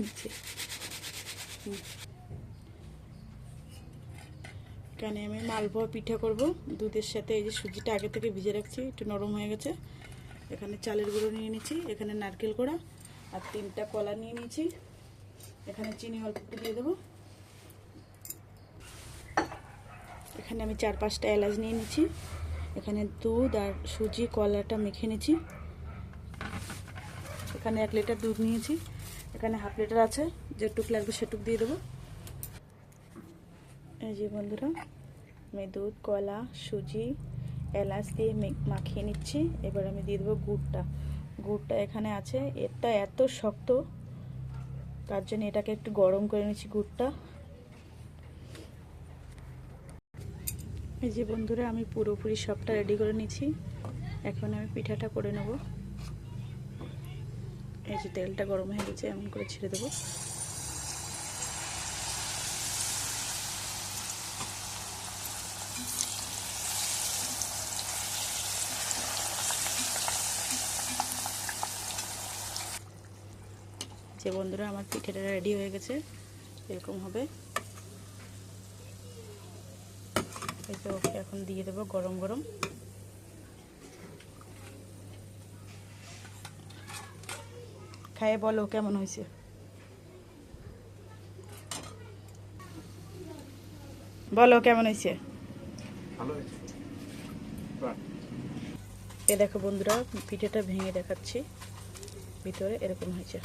নিচে। এখানে আমি মালপোয়া পিঠা করব দুধের সাথে। এই যে সুজিটা আগে থেকে ভিজে রাখছি, একটু নরম হয়ে গেছে। এখানে চালের গুঁড়ো নিয়ে নিয়েছি, এখানে নারকেল কোড়া আর 3টা কলা নিয়ে নিয়েছি। এখানে চিনি অল্প একটু দিয়ে দেবো। এখানে আমি 4-5টা এলাচ নিয়ে নিচ্ছি। এখানে দুধ আর সুজি কলাটা মেখে নিচ্ছি। এখানে 1 লিটার দুধ নিয়েছি, এখানে হাফ লিটার আছে, যেটুক লাগবে সেটুক দিয়ে দেবো। এই যে বন্ধুরা, আমি দুধ কলা সুজি এলাচ দিয়ে মাখিয়ে নিচ্ছি। এবার আমি দিয়ে দেবো গুড়টা। গুড়টা এখানে আছে, এটা এত শক্ত তার জন্য এটাকে একটু গরম করে নিচ্ছি গুড়টা। এই যে বন্ধুরা, আমি পুরোপুরি সবটা রেডি করে নিচ্ছি। এখন আমি পিঠাটা করে নেব। এই যে তেলটা গরম হয়ে গেছে, এমন করে ছেড়ে দেবো। যে বন্ধুরা, আমার পিঠাটা রেডি হয়ে গেছে, এরকম হবে। এই যে ওকে এখন দিয়ে দেবো গরম গরম। খায়ে বলো কেমন হয়েছে। বলো কেমন হয়েছে। ভালো হয়েছে। এ দেখো বন্ধুরা, পিঠাটা ভেঙে দেখাচ্ছি, ভিতরে এরকম হয়েছে।